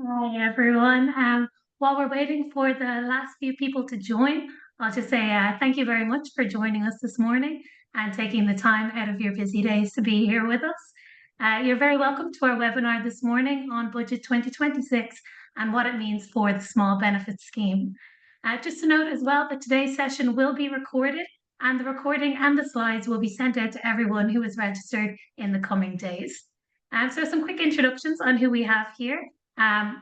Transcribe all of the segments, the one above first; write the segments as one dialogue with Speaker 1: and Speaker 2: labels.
Speaker 1: Hi everyone. While we're waiting for the last few people to join, I'll just say thank you very much for joining us this morning and taking the time out of your busy days to be here with us. You're very welcome to our webinar this morning on Budget 2026 and what it means for the Small Benefits Scheme. Just to note as well that today's session will be recorded and the recording and the slides will be sent out to everyone who is registered in the coming days. So some quick introductions on who we have here.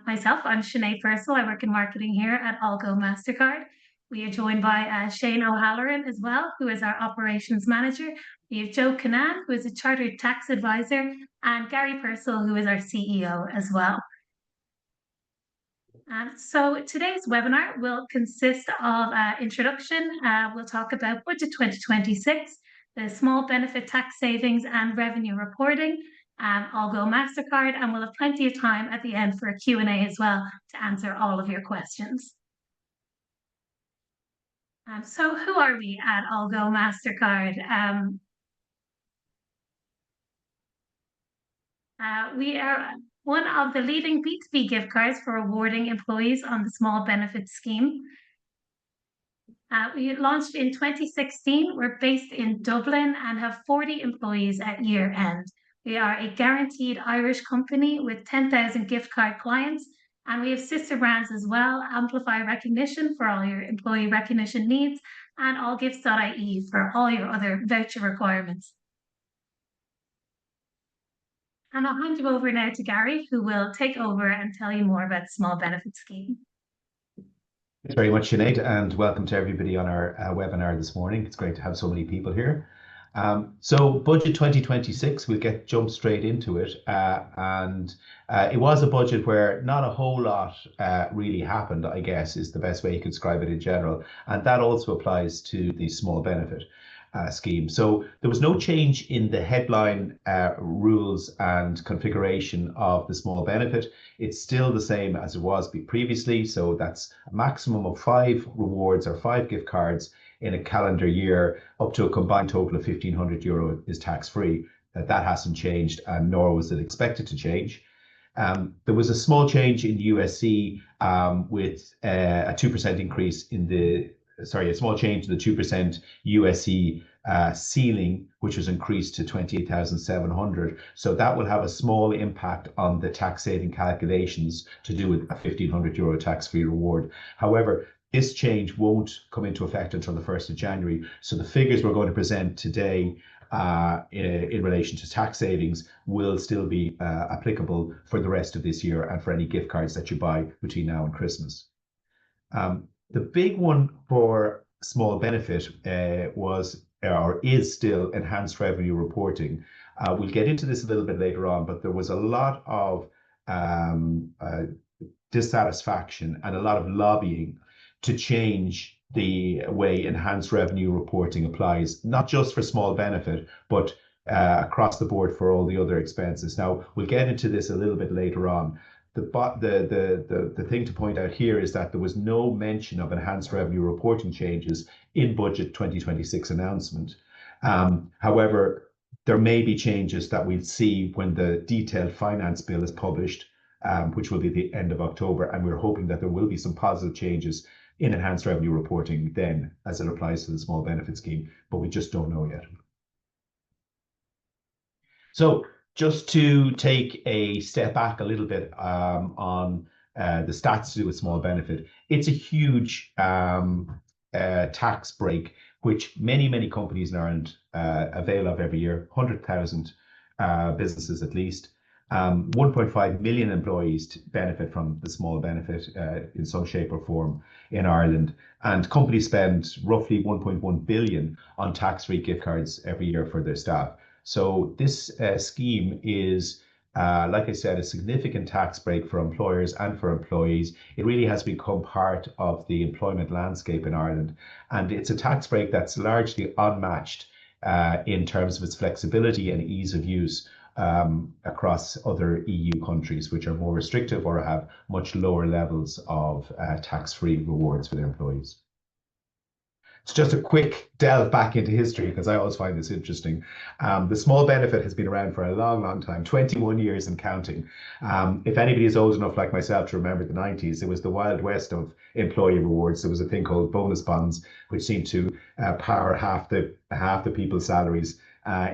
Speaker 1: Myself, I'm Sinead Purcell. I work in marketing here at AllGo Mastercard. We are joined by Shane O'Halloran as well, who is our operations manager. We have Joe Canan, who is a chartered tax advisor, and Gary Purcell, who is our CEO as well. So today's webinar will consist of introduction. We'll talk about Budget 2026, the small benefit tax savings and revenue reporting, AllGo Mastercard, and we'll have plenty of time at the end for a Q&A as well to answer all of your questions. So who are we at AllGo Mastercard? We are one of the leading B2B gift cards for rewarding employees on the small benefits scheme. We launched in 2016. We're based in Dublin and have 40 employees at year end. We are a guaranteed Irish company with 10,000 gift card clients, and we have sister brands as well, Amplify Recognition for all your employee recognition needs, and allgifts.ie for all your other voucher requirements. And I'll hand you over now to Gary, who will take over and tell you more about the small benefit scheme.
Speaker 2: Thanks very much, Sinead, and welcome to everybody on our webinar this morning. It's great to have so many people here. So Budget 2026, we'll jump straight into it. It was a budget where not a whole lot really happened, I guess, is the best way you could describe it in general. And that also applies to the small benefit scheme. So there was no change in the headline rules and configuration of the small benefit. It's still the same as it was previously. So that's a maximum of 5 rewards or 5 gift cards in a calendar year, up to a combined total of €1,500 is tax-free. That hasn't changed, and nor was it expected to change. There was a small change in USC with a 2% increase in a small change in the 2% USC ceiling, which was increased to 28,700. So that will have a small impact on the tax saving calculations to do with a €1,500 tax-free reward. However, this change won't come into effect until the 1st of January. So the figures we're going to present today in relation to tax savings will still be applicable for the rest of this year and for any gift cards that you buy between now and Christmas. The big one for small benefit is still enhanced revenue reporting. We'll get into this a little bit later on, but there was a lot of dissatisfaction and a lot of lobbying to change the way enhanced revenue reporting applies, not just for small benefit, but across the board for all the other expenses. Now, we'll get into this a little bit later on. The thing to point out here is that there was no mention of enhanced revenue reporting changes in Budget 2026 announcement. However, there may be changes that we'll see when the detailed finance bill is published, which will be the end of October, and we're hoping that there will be some positive changes in enhanced revenue reporting then as it applies to the small benefit scheme, but we just don't know yet. So just to take a step back a little bit on the stats to do with small benefit, it's a huge tax break, which many companies in Ireland avail of every year, 100,000 businesses at least. 1.5 million employees benefit from the small benefit in some shape or form in Ireland, and companies spend roughly 1.1 billion on tax-free gift cards every year for their staff. So this scheme is, like I said, a significant tax break for employers and for employees. It really has become part of the employment landscape in Ireland, and it's a tax break that's largely unmatched in terms of its flexibility and ease of use across other EU countries, which are more restrictive or have much lower levels of tax-free rewards for their employees. It's just a quick delve back into history because I always find this interesting. The small benefit has been around for a long, long time, 21 years and counting. If anybody is old enough like myself to remember the 90s, it was the Wild West of employee rewards. There was a thing called bonus bonds, which seemed to power half the people's salaries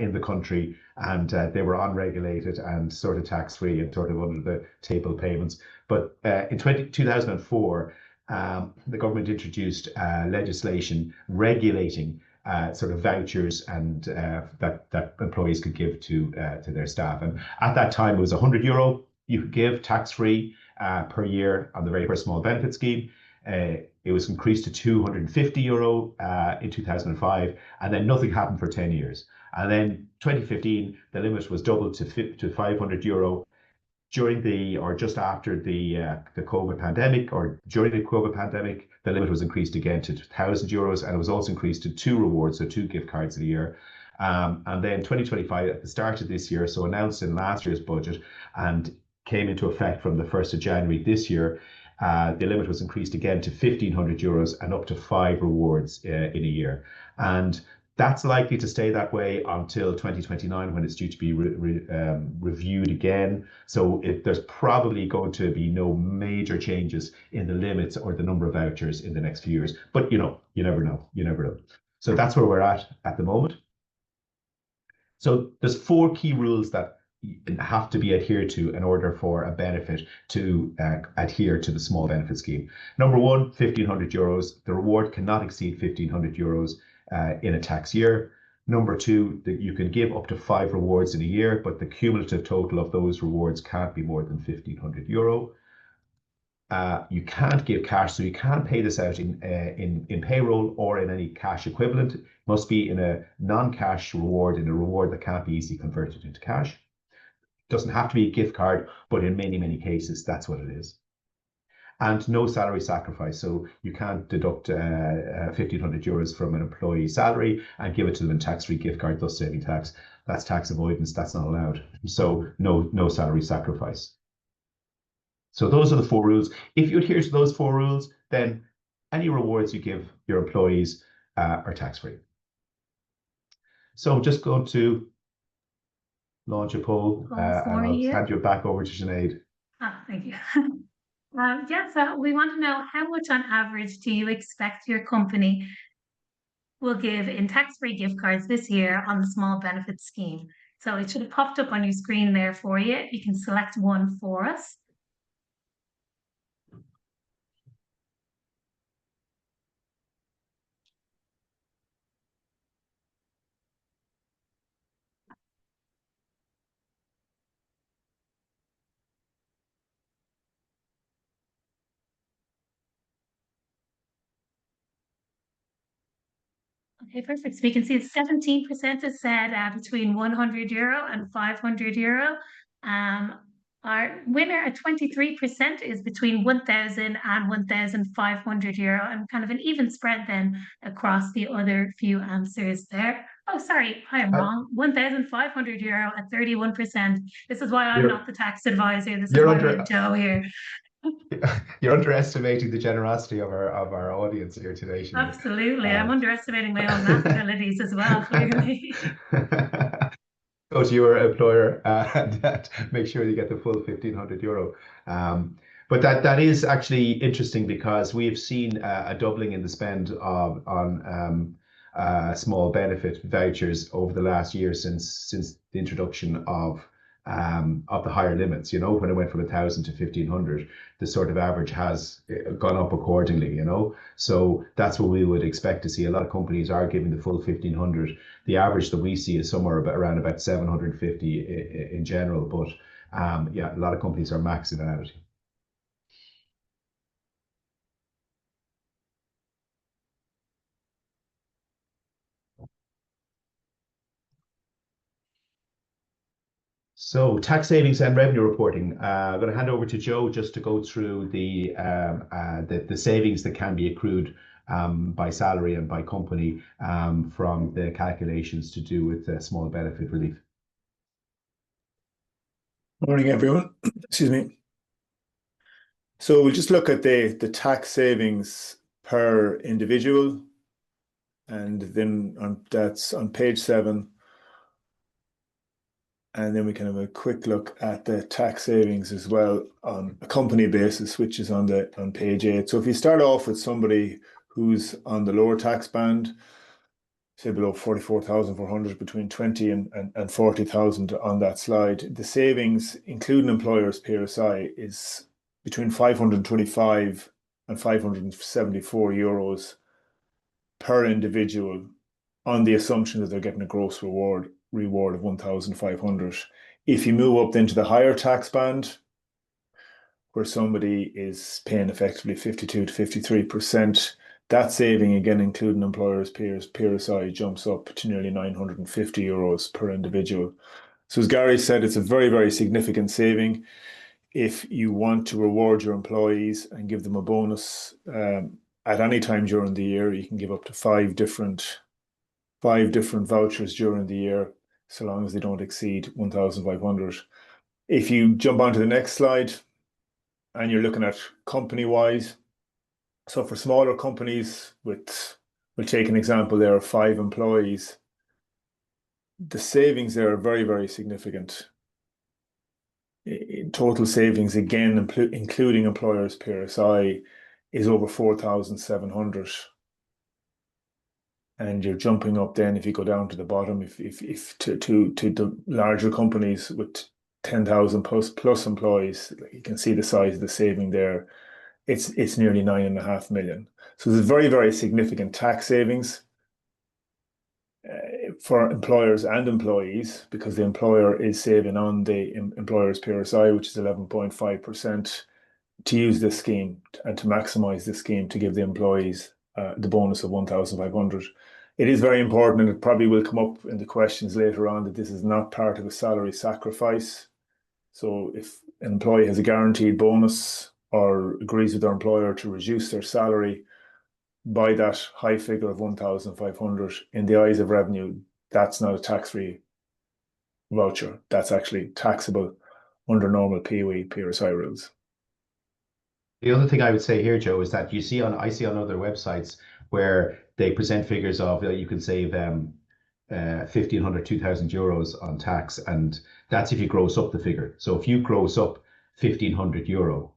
Speaker 2: in the country, and they were unregulated and sort of tax-free and sort of under the table payments. But in 2004, the government introduced legislation regulating sort of vouchers and that employees could give to their staff. And at that time, it was €100 you could give tax-free per year on the very first small benefit scheme. It was increased to €250 in 2005, and then nothing happened for 10 years. And then 2015, the limit was doubled to €500 during or just after the COVID pandemic, or during the COVID pandemic. The limit was increased again to €1,000, and it was also increased to 2 rewards, so 2 gift cards a year. And then 2025, at the start of this year, so announced in last year's budget and came into effect from the 1st of January this year, the limit was increased again to €1,500 and up to 5 rewards in a year. And that's likely to stay that way until 2029, when it's due to be reviewed again. So there's probably going to be no major changes in the limits or the number of vouchers in the next few years. But you never know. You never know. So that's where we're at the moment. So there's 4 key rules that have to be adhered to in order for a benefit to adhere to the small benefit scheme. Number 1, €1,500. The reward cannot exceed €1,500 in a tax year. Number 2, that you can give up to 5 rewards in a year, but the cumulative total of those rewards can't be more than €1,500. You can't give cash, so you can't pay this out in payroll or in any cash equivalent. It must be in a non-cash reward, in a reward that can't be easily converted into cash. It doesn't have to be a gift card, but in many, many cases, that's what it is. And no salary sacrifice. So you can't deduct €1,500 from an employee's salary and give it to them in tax-free gift card, thus saving tax. That's tax avoidance. That's not allowed. So no salary sacrifice. So those are the 4 rules. If you adhere to those 4 rules, then any rewards you give your employees are tax-free. So I'm just going to launch a poll, and I'll hand you back over to Sinead.
Speaker 1: Thank you. So we want to know, how much on average do you expect your company will give in tax-free gift cards this year on the small benefit scheme? So it should have popped up on your screen there for you. You can select one for us. Okay, perfect. So we can see 17% is said between €100 and €500. Our winner at 23% is between €1,000 and €1,500, and kind of an even spread then across the other few answers there. Oh, sorry, I am wrong. €1,500 at 31%. This is why I'm not the tax advisor. This is why we have Joe here.
Speaker 2: You're underestimating the generosity of our audience here today, Sinead.
Speaker 1: Absolutely. I'm underestimating my own math abilities as well, clearly.
Speaker 2: Go to your employer and make sure you get the full €1,500. But that is actually interesting, because we have seen a doubling in the spend on small benefit vouchers over the last year since the introduction of the higher limits. When it went from 1,000 to 1,500, the sort of average has gone up accordingly. So that's what we would expect to see. A lot of companies are giving the full 1,500. The average that we see is somewhere around about 750 in general. But a lot of companies are maxing it out. So tax savings and revenue reporting. I'm going to hand over to Joe just to go through the savings that can be accrued by salary and by company from the calculations to do with small benefit relief.
Speaker 3: Morning, everyone. Excuse me. So we'll just look at the tax savings per individual And then that's on page 7. And then we can have a quick look at the tax savings as well on a company basis, which is on page 8. So if you start off with somebody who's on the lower tax band, say below 44,400, between 20 and 40,000 on that slide, the savings, including employers' PRSI, is between 525 and 574 euros per individual, on the assumption that they're getting a gross reward of 1,500. If you move up then to the higher tax band, where somebody is paying effectively 52 to 53%, that saving, again, including employers' PRSI, jumps up to nearly 950 euros per individual. So as Gary said, it's a very, very significant saving. If you want to reward your employees and give them a bonus at any time during the year, you can give up to five different vouchers during the year, so long as they don't exceed 1,500. If you jump onto the next slide and you're looking at company-wise, so for smaller companies we'll take an example there of 5 employees, the savings there are very, very significant. In total savings, again, including employers' PRSI, is over 4,700. And you're jumping up then, if you go down to the bottom, if to the larger companies with 10,000 plus employees, you can see the size of the saving there. It's nearly 9.5 million. So there's very, very significant tax savings for employers and employees, because the employer is saving on the employer's PRSI, which is 11.5%, to use this scheme and to maximise this scheme to give the employees the bonus of 1,500. It is very important, and it probably will come up in the questions later on, that this is not part of a salary sacrifice. So if an employee has a guaranteed bonus or agrees with their employer to reduce their salary by that high figure of 1,500, in the eyes of revenue, that's not a tax-free voucher. That's actually taxable under normal POE PRSI rules.
Speaker 2: The other thing I would say here, Joe, is that I see on other websites where they present figures of you can save 1,500, 2,000 euros on tax, and that's if you gross up the figure. So if you gross up 1,500 euro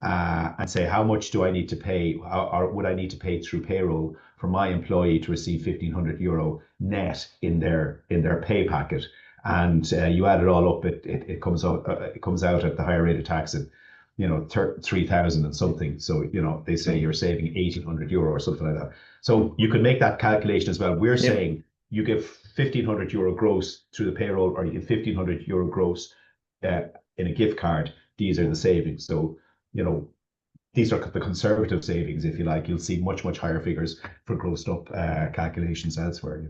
Speaker 2: and say, how much do I need to pay, or would I need to pay through payroll for my employee to receive 1,500 euro net in their pay packet, and you add it all up, it comes out at the higher rate of tax at 3,000 and something. So they say you're saving 1,800 euro or something like that. So you can make that calculation as well. We're saying you give 1,500 euro gross through the payroll, or you give 1,500 euro gross in a gift card. These are the savings. So these are the conservative savings, if you like. You'll see much, much higher figures for grossed up calculations elsewhere.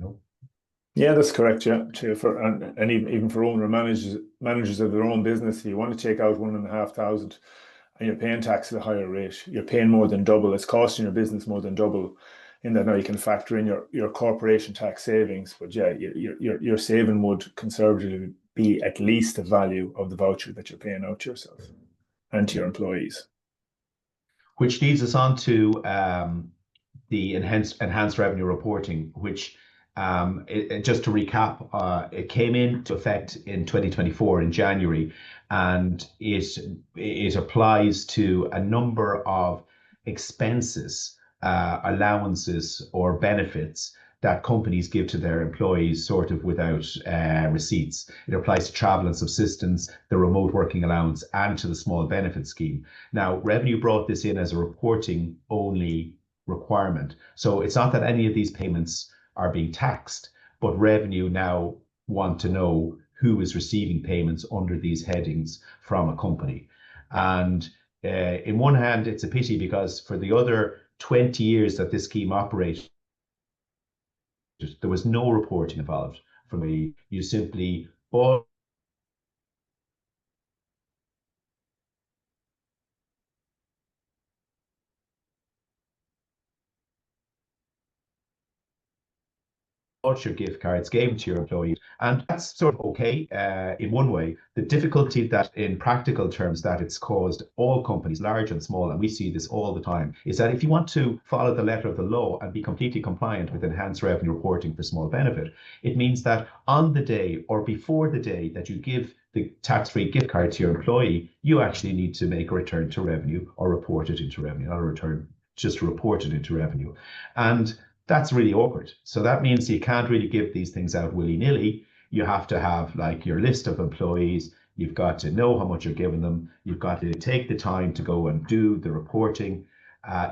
Speaker 3: Yeah, that's correct. Yeah, and even for owner managers of their own business, if you want to take out 1,500 and you're paying tax at a higher rate, you're paying more than double. It's costing your business more than double. In that now you can factor in your corporation tax savings, but yeah, your saving would conservatively be at least the value of the voucher that you're paying out to yourself and to your employees.
Speaker 2: Which leads us on to the enhanced revenue reporting, which just to recap, it came into effect in 2024 in January, and it applies to a number of expenses, allowances or benefits that companies give to their employees sort of without receipts. It applies to travel and subsistence, the remote working allowance, and to the small benefit scheme. Now, Revenue brought this in as a reporting only requirement. So it's not that any of these payments are being taxed, but Revenue now want to know who is receiving payments under these headings from a company. And in one hand, it's a pity, because for the other 20 years that this scheme operated, there was no reporting involved. For me, you simply bought bought your gift cards, gave them to your employees, and that's sort of okay in one way. The difficulty that in practical terms that it's caused all companies, large and small, and we see this all the time, is that if you want to follow the letter of the law and be completely compliant with enhanced revenue reporting for small benefit, it means that on the day or before the day that you give the tax-free gift card to your employee, you actually need to make a return to revenue or report it into revenue, not a return, just report it into revenue. And that's really awkward. So that means you can't really give these things out willy-nilly. You have to have like your list of employees. You've got to know how much you're giving them. You've got to take the time to go and do the reporting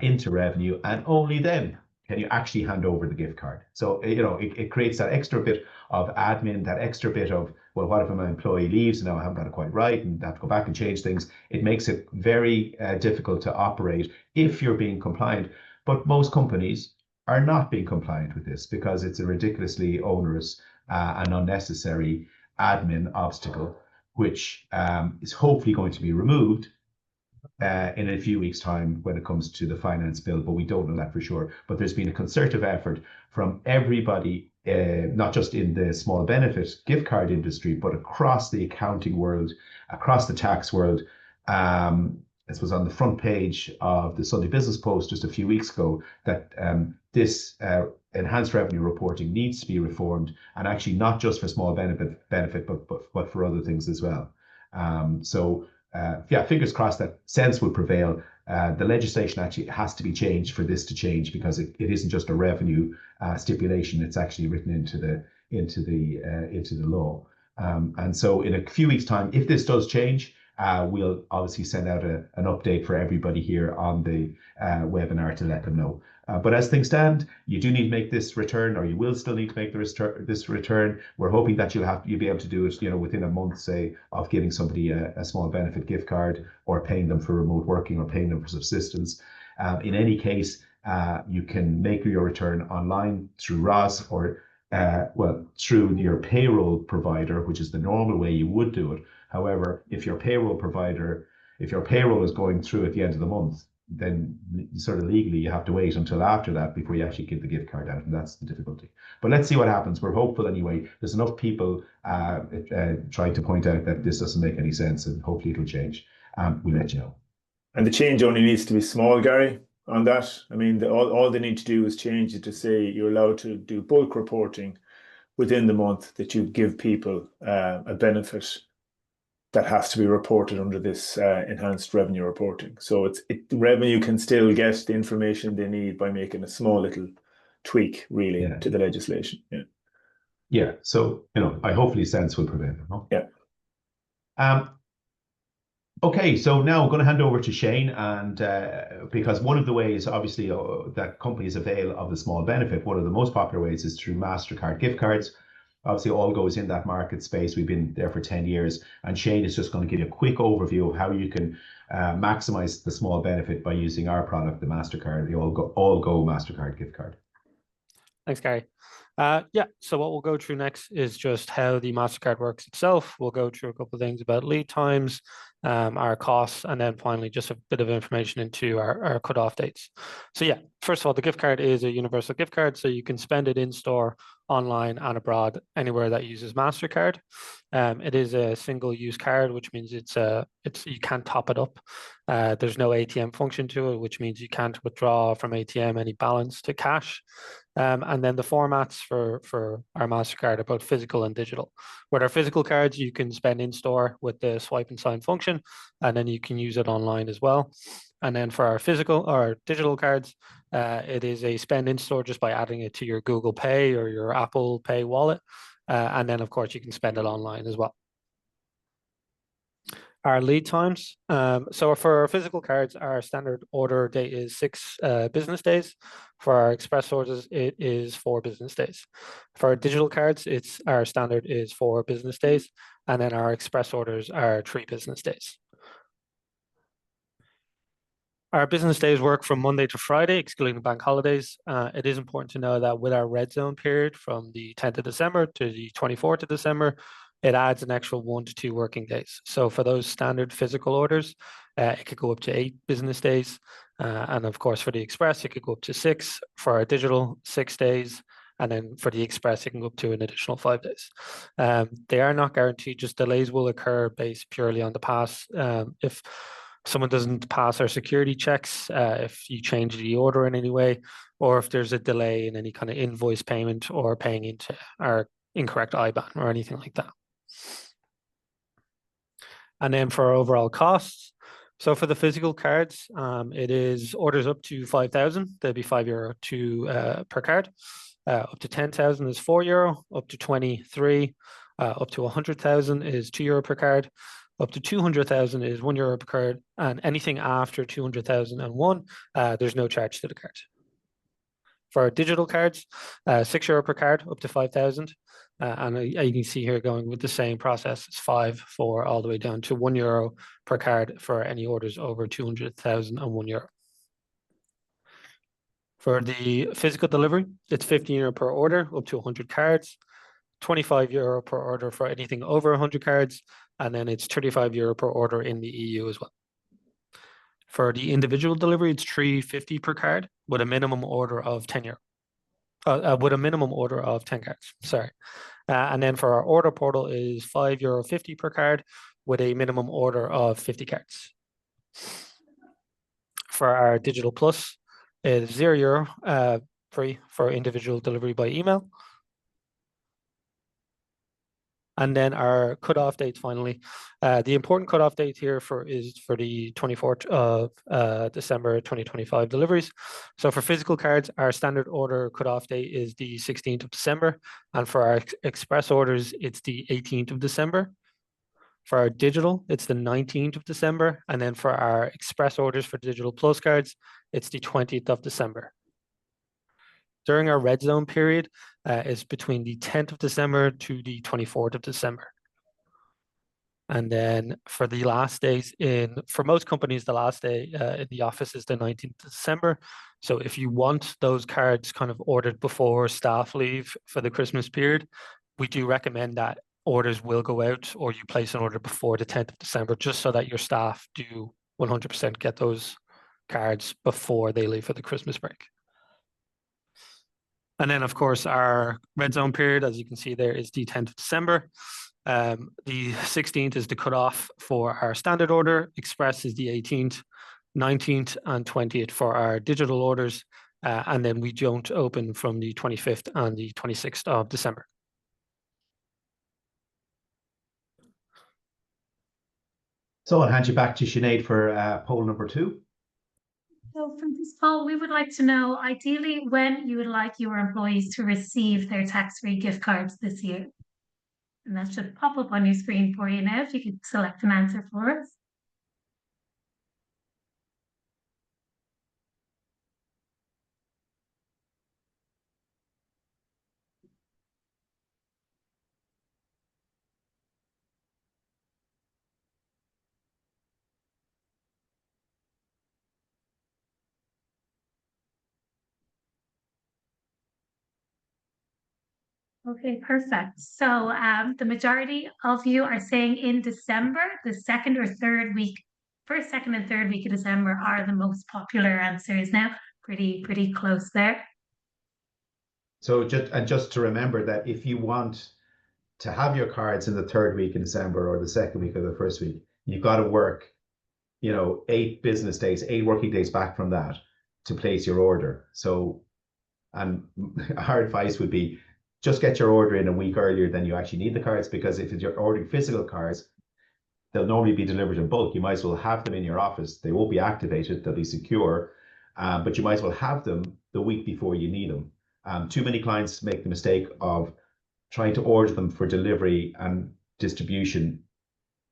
Speaker 2: into revenue, and only then can you actually hand over the gift card. So, you know, it creates that extra bit of admin, that extra bit of, well, what if my employee leaves and now I haven't got it quite right and I have to go back and change things? It makes it very difficult to operate if you're being compliant. But most companies are not being compliant with this because it's a ridiculously onerous and unnecessary admin obstacle, which is hopefully going to be removed in a few weeks' time when it comes to the finance bill, but we don't know that for sure. But there's been a concerted effort from everybody, not just in the small benefit gift card industry, but across the accounting world, across the tax world. This was on the front page of the Sunday Business Post just a few weeks ago, that this enhanced revenue reporting needs to be reformed, and actually not just for small benefit, but for other things as well. Yeah, fingers crossed that sense will prevail. The legislation actually has to be changed for this to change, because it isn't just a revenue stipulation; it's actually written into the law. And so, in a few weeks' time, if this does change, we'll obviously send out an update for everybody here on the webinar to let them know. But as things stand, you do need to make this return, or you will still need to make this return. We're hoping that you'll be able to do it, within a month, say, of giving somebody a small benefit gift card, or paying them for remote working, or paying them for subsistence. In any case, you can make your return online through ROS, or through your payroll provider, which is the normal way you would do it. However, if your payroll is going through at the end of the month, then sort of legally you have to wait until after that before you actually give the gift card out, and that's the difficulty. But let's see what happens. We're hopeful anyway. There's enough people trying to point out that this doesn't make any sense, and hopefully it'll change. We'll let you know.
Speaker 3: And the change only needs to be small, Gary, on that. I mean, all they need to do is change it to say you're allowed to do bulk reporting within the month that you give people a benefit that has to be reported under this enhanced revenue reporting. So revenue can still get the information they need by making a small little tweak, really, to the legislation.
Speaker 2: Yeah. So, hopefully sense will prevail. No?
Speaker 3: Yeah.
Speaker 2: Okay, so now I'm going to hand over to Shane, and because one of the ways, obviously, that companies avail of the small benefit, one of the most popular ways is through MasterCard gift cards. Obviously, AllGo is in that market space. We've been there for 10 years, and Shane is just going to give you a quick overview of how you can maximize the small benefit by using our product, the MasterCard, the AllGo Mastercard gift card.
Speaker 4: Thanks, Gary. So what we'll go through next is just how the MasterCard works itself. We'll go through a couple of things about lead times, our costs, and then finally just a bit of information into our cutoff dates. So yeah, first of all, the gift card is a universal gift card, so you can spend it in store, online, and abroad, anywhere that uses MasterCard. It is a single-use card, which means you can't top it up. There's no ATM function to it, which means you can't withdraw from ATM any balance to cash. And then the formats for our MasterCard are both physical and digital. With our physical cards, you can spend in store with the swipe and sign function, and then you can use it online as well. And then for our physical or digital cards, it is a spend in store just by adding it to your Google Pay or your Apple Pay wallet. And then, of course, you can spend it online as well. Our lead times. So for our physical cards, our standard order date is 6 business days. For our express orders, it is 4 business days. For our digital cards, our standard is 4 business days, and then our express orders are 3 business days. Our business days work from Monday to Friday, excluding bank holidays. It is important to know that with our red zone period from the 10th of December to the 24th of December, it adds an extra 1 to 2 working days. So for those standard physical orders, it could go up to 8 business days. And of course, for the express, it could go up to 6. For our digital, 6 days. And then for the express, it can go up to an additional 5 days. They are not guaranteed, just delays will occur based purely on the pass. If someone doesn't pass our security checks, if you change the order in any way, or if there's a delay in any kind of invoice payment or paying into our incorrect IBAN or anything like that. And then for our overall costs, so for the physical cards, it is orders up to 5,000, they'll be €5 per card. Up to 10,000 is €4, up to 23, up to 100,000 is €2 per card, up to 200,000 is €1 per card, and anything after 200,001, there's no charge to the card. For our digital cards, €6 per card, up to 5,000. And you can see here going with the same process, it's 5, 4, all the way down to €1 per card for any orders over 200,000 and €1. For the physical delivery, it's €15 per order, up to 100 cards, €25 per order for anything over 100 cards, and then it's €35 per order in the EU as well. For the individual delivery, it's €3.50 per card with a minimum order of €10. With a minimum order of 10 cards, sorry. And then for our order portal is €5.50 per card with a minimum order of 50 cards. For our digital plus is €0 free for individual delivery by email. And then our cutoff dates finally. The important cutoff date here is for the 24th of December 2025 deliveries. So for physical cards, our standard order cutoff date is the 16th of December. And for our express orders, it's the 18th of December. For our digital, it's the 19th of December. And then for our express orders for digital plus cards, it's the 20th of December. During our red zone period is between the 10th of December to the 24th of December. And then for the last days for most companies, the last day in the office is the 19th of December. So if you want those cards kind of ordered before staff leave for the Christmas period, we do recommend that orders will go out or you place an order before the 10th of December, just so that your staff do 100% get those cards before they leave for the Christmas break. And then, of course, our red zone period, as you can see there, is the 10th of December. The 16th is the cutoff for our standard order. Express is the 18th, 19th, and 20th for our digital orders. And then we don't open from the 25th and the 26th of December.
Speaker 2: So I'll hand you back to Sinead for poll number 2.
Speaker 1: So from this poll, we would like to know, ideally, when you would like your employees to receive their tax-free gift cards this year. And that should pop up on your screen for you now, if you could select an answer for us. Okay, perfect. So the majority of you are saying in December, the second or third week, first, second, and third week of December are the most popular answers now. Pretty close there.
Speaker 2: So just to remember that if you want to have your cards in the third week in December or the second week or the first week, you've got to work, 8 business days, 8 working days back from that to place your order. So, and our advice would be, just get your order in a week earlier than you actually need the cards, because if you're ordering physical cards, they'll normally be delivered in bulk. You might as well have them in your office. They won't be activated, they'll be secure, but you might as well have them the week before you need them. Too many clients make the mistake of trying to order them for delivery and distribution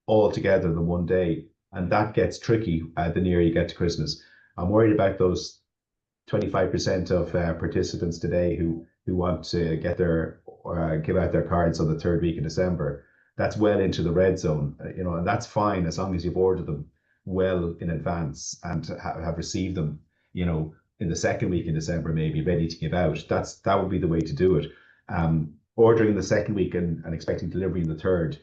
Speaker 2: all together in one day, and that gets tricky the nearer you get to Christmas. I'm worried about those 25% of participants today who want to get their give out their cards on the third week in December. That's well into the red zone, and that's fine as long as you've ordered them well in advance and have received them, in the second week in December, maybe ready to give out. That would be the way to do it. Ordering the second week and expecting delivery in the third,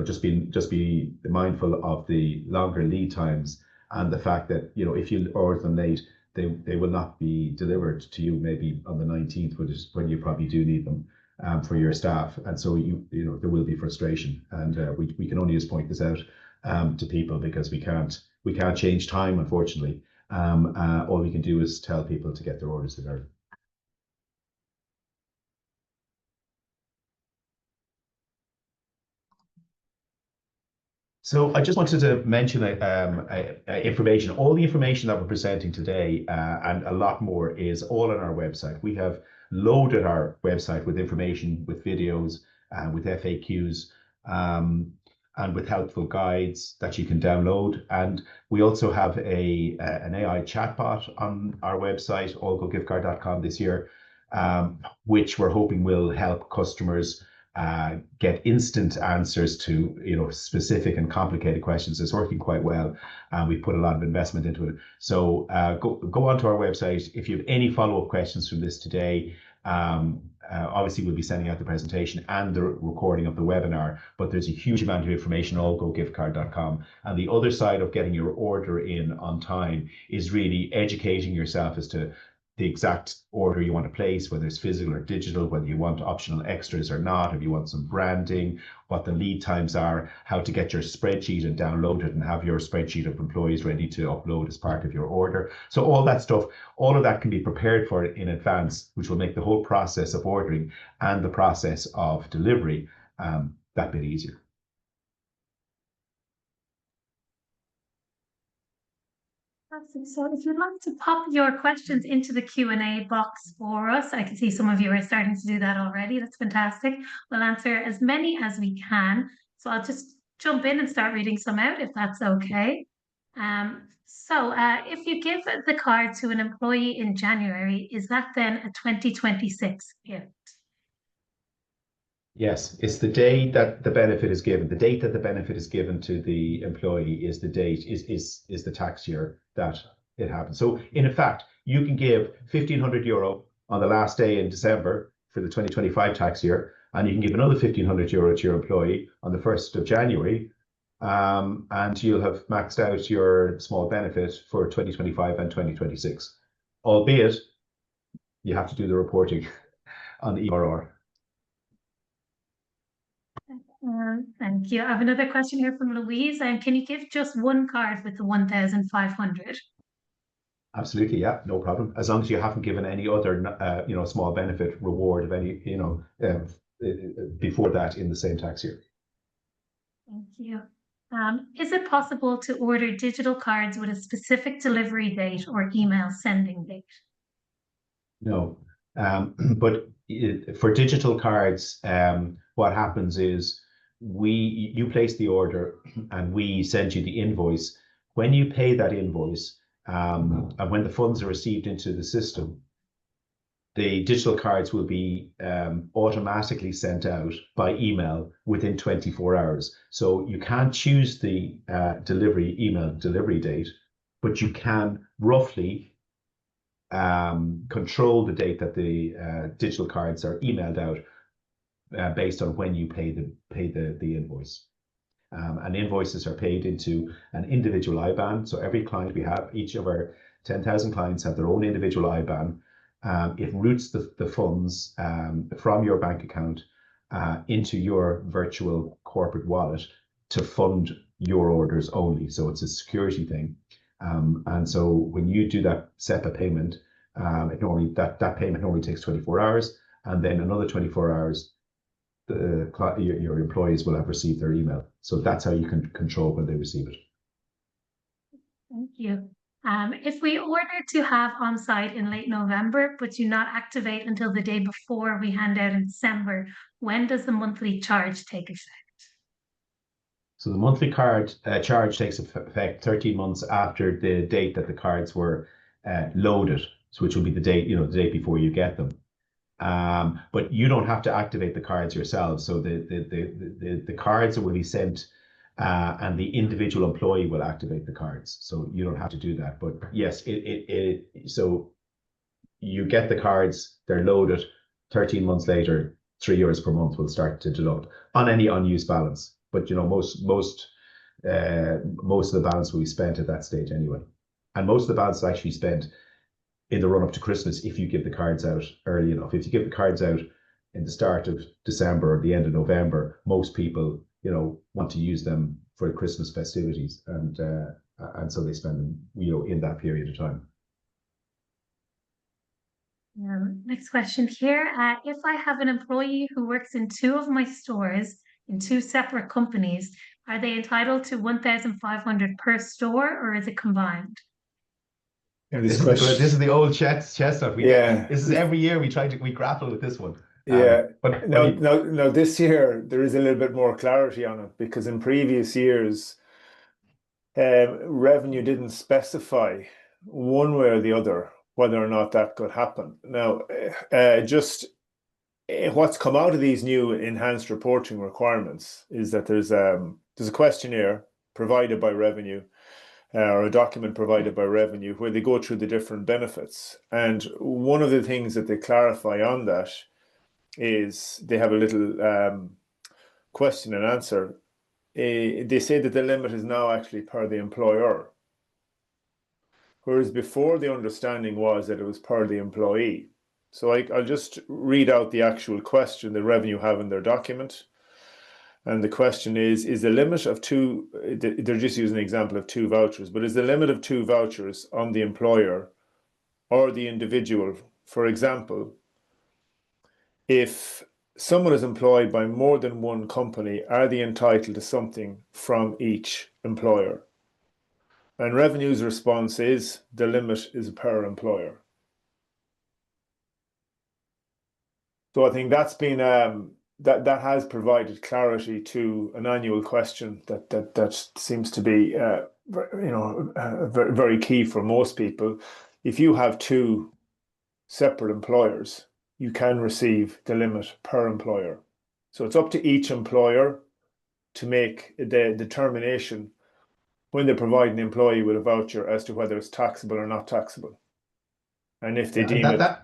Speaker 2: just be mindful of the longer lead times and the fact that if you order them late, they will not be delivered to you maybe on the 19th, which is when you probably do need them for your staff. And so you know there will be frustration, and we can only just point this out to people, because we can't change time, unfortunately. All we can do is tell people to get their orders delivered. So I just wanted to mention information. All the information that we're presenting today and a lot more is all on our website. We have loaded our website with information, with videos, with FAQs, and with helpful guides that you can download. And we also have an AI chatbot on our website, allgogiftcard.com, this year, which we're hoping will help customers get instant answers to specific and complicated questions. It's working quite well, and we've put a lot of investment into it. So go onto our website if you have any follow-up questions from this today. Obviously, we'll be sending out the presentation and the recording of the webinar, but there's a huge amount of information on allgogiftcard.com. And the other side of getting your order in on time is really educating yourself as to the exact order you want to place, whether it's physical or digital, whether you want optional extras or not, if you want some branding, what the lead times are, how to get your spreadsheet and download it and have your spreadsheet of employees ready to upload as part of your order. So all that stuff, all of that can be prepared for in advance, which will make the whole process of ordering and the process of delivery that bit easier.
Speaker 1: So if you'd like to pop your questions into the Q&A box for us, I can see some of you are starting to do that already. That's fantastic. We'll answer as many as we can. So I'll just jump in and start reading some out, if that's okay. If you give the card to an employee in January, is that then a 2026 gift?
Speaker 2: Yes, it's the day that the benefit is given. The date that the benefit is given to the employee is the date, is the tax year that it happens. So in effect, you can give €1,500 on the last day in December for the 2025 tax year, and you can give another €1,500 to your employee on the 1st of January, and you'll have maxed out your small benefit for 2025 and 2026, albeit you have to do the reporting on the ERR.
Speaker 1: Thank you. I have another question here from Louise. Can you give just one card with the 1,500?
Speaker 2: Absolutely, yeah, no problem. As long as you haven't given any other, small benefit reward of any, before that in the same tax year.
Speaker 1: Thank you. Is it possible to order digital cards with a specific delivery date or email sending date?
Speaker 2: No, but for digital cards, what happens is you place the order and we send you the invoice. When you pay that invoice, and when the funds are received into the system, the digital cards will be automatically sent out by email within 24 hours. So you can't choose the email delivery date, but you can roughly control the date that the digital cards are emailed out based on when you pay the invoice. And invoices are paid into an individual IBAN. So every client we have, each of our 10,000 clients have their own individual IBAN. It routes the funds from your bank account into your virtual corporate wallet to fund your orders only. So it's a security thing. And so when you do that SEPA payment, that payment normally takes 24 hours, and then another 24 hours, your employees will have received their email. So that's how you can control when they receive it.
Speaker 1: Thank you. If we order to have on site in late November, but do not activate until the day before we hand out in December, when does the monthly charge take effect?
Speaker 2: So the monthly card charge takes effect 13 months after the date that the cards were loaded, so which will be the date, the day before you get them. But you don't have to activate the cards yourselves. So the cards will be sent, and the individual employee will activate the cards. So you don't have to do that. But yes, so you get the cards, they're loaded. 13 months later, €3 per month will start to deduct on any unused balance. But most of the balance will be spent at that stage anyway. And most of the balance is actually spent in the run up to Christmas if you give the cards out early enough. If you give the cards out in the start of December or the end of November, most people, want to use them for the Christmas festivities, and so they spend them, in that period of time.
Speaker 1: Next question here. If I have an employee who works in 2 of my stores in 2 separate companies, are they entitled to 1,500 per store, or is it combined?
Speaker 2: This is the old chestnut. This is every year we grapple with this one.
Speaker 3: But now this year there is a little bit more clarity on it, because in previous years, revenue didn't specify one way or the other whether or not that could happen. Now, what's come out of these new enhanced reporting requirements is that there's a questionnaire provided by revenue, or a document provided by revenue, where they go through the different benefits. And one of the things that they clarify on that is they have a little question and answer. They say that the limit is now actually per the employer, whereas before the understanding was that it was per the employee. So I'll just read out the actual question the revenue have in their document. And the question is the limit of 2, they're just using an example of 2 vouchers, but is the limit of 2 vouchers on the employer or the individual? For example, if someone is employed by more than one company, are they entitled to something from each employer? And revenue's response is the limit is per employer. So I think that's been that has provided clarity to an annual question that seems to be very, very key for most people. If you have 2 separate employers, you can receive the limit per employer. So it's up to each employer to make the determination when they provide an employee with a voucher as to whether it's taxable or not taxable. And if they deem it...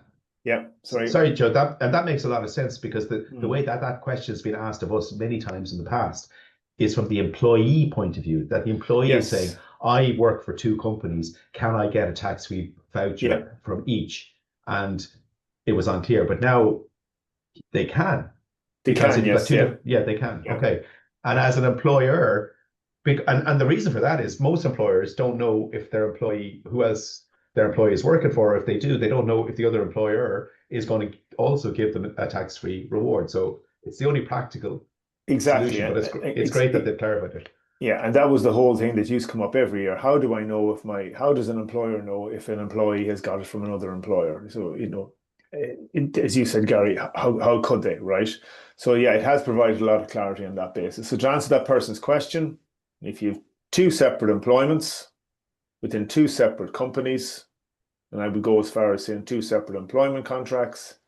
Speaker 2: Sorry, Joe, that makes a lot of sense, because the way that question has been asked of us many times in the past is from the employee point of view, that the employee is saying, I work for 2 companies, can I get a tax-free voucher from each? And it was unclear, but now they can.
Speaker 3: They can, yes.
Speaker 2: They can. Yeah. Okay. And as an employer, and the reason for that is most employers don't know if their employee, who else their employee is working for, if they do, they don't know if the other employer is going to also give them a tax-free reward. So it's the only practical solution, but it's great that they've clarified it.
Speaker 3: Yeah, and that was the whole thing that used to come up every year. How do I know how does an employer know if an employee has got it from another employer? So, as you said, Gary, how could they, right? So yeah, it has provided a lot of clarity on that basis. So to answer that person's question, if you have 2 separate employments within 2 separate companies, and I would go as far as saying 2 separate employment contracts,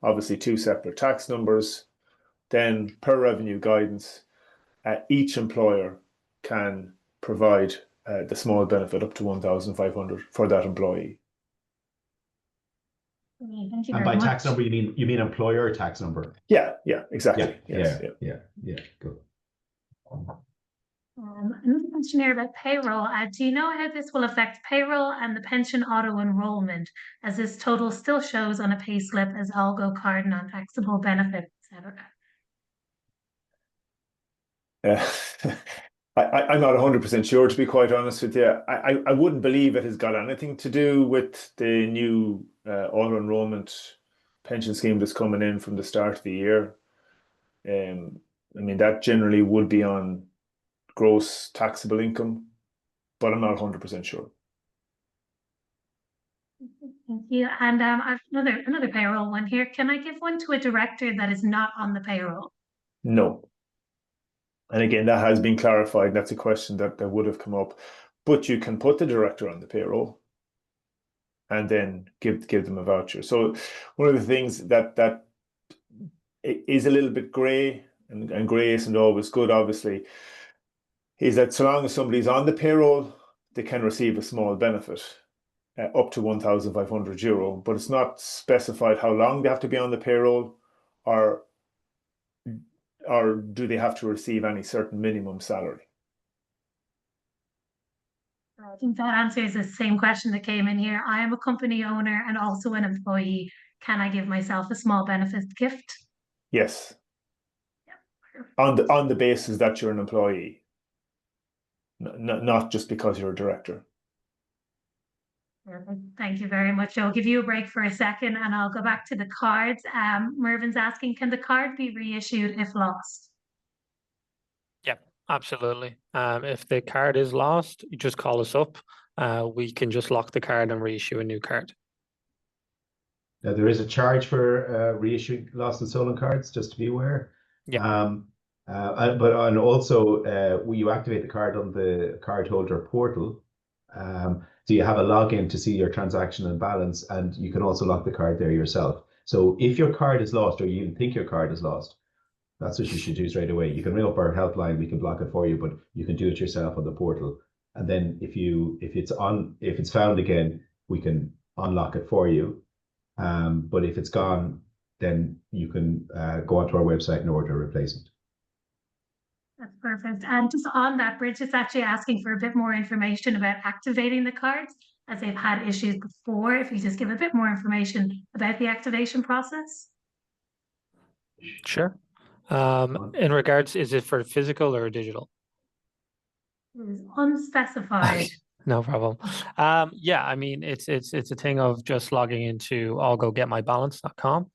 Speaker 3: obviously 2 separate tax numbers, then per revenue guidance, each employer can provide the small benefit up to 1,500 for that employee.
Speaker 1: Thank you
Speaker 2: and
Speaker 1: very
Speaker 2: by
Speaker 1: much.
Speaker 2: tax number, you mean employer tax number?
Speaker 3: Yeah, exactly.
Speaker 2: Yeah, good.
Speaker 1: Another question here about payroll. Do you know how this will affect payroll and the pension auto enrollment, as this total still shows on a pay slip as AllGo card non-taxable benefit, etc.?
Speaker 3: I'm not 100% sure, to be quite honest with you. I wouldn't believe it has got anything to do with the new auto enrollment pension scheme that's coming in from the start of the year. I mean, that generally would be on gross taxable income, but I'm not 100% sure.
Speaker 1: Thank you. And I've another payroll one here. Can I give one to a director that is not on the payroll?
Speaker 3: No. And again, that has been clarified. That's a question that would have come up. But you can put the director on the payroll and then give them a voucher. So one of the things that is a little bit grey, and grey isn't always good, obviously, is that so long as somebody's on the payroll, they can receive a small benefit up to €1,500, but it's not specified how long they have to be on the payroll, or do they have to receive any certain minimum salary.
Speaker 1: I think that answers the same question that came in here. I am a company owner and also an employee. Can I give myself a small benefit gift?
Speaker 3: Yes,
Speaker 1: Perfect.
Speaker 3: on the basis that you're an employee, not just because you're a director.
Speaker 1: Perfect. Thank you very much. I'll give you a break for a second and I'll go back to the cards. Mervin's asking, can the card be reissued if lost?
Speaker 4: Yeah, absolutely. If the card is lost, you just call us up. We can just lock the card and reissue a new card.
Speaker 2: Now, there is a charge for reissuing lost and stolen cards, just to be aware.
Speaker 4: Yeah.
Speaker 2: And also, you activate the card on the cardholder portal. So you have a login to see your transaction and balance, and you can also lock the card there yourself. So if your card is lost, or you even think your card is lost, that's what you should do straight away. You can ring up our helpline, we can block it for you, but you can do it yourself on the portal. And then if it's found again, we can unlock it for you. But if it's gone, then you can go onto our website and order a replacement.
Speaker 1: That's perfect. And just on that, Bridget's actually asking for a bit more information about activating the cards, as they've had issues before. If you just give a bit more information about the activation process.
Speaker 4: Sure. In regards, is it for physical or digital?
Speaker 1: It is unspecified.
Speaker 4: No problem. Yeah, I mean, it's a thing of just logging into allgogetmybalance.com.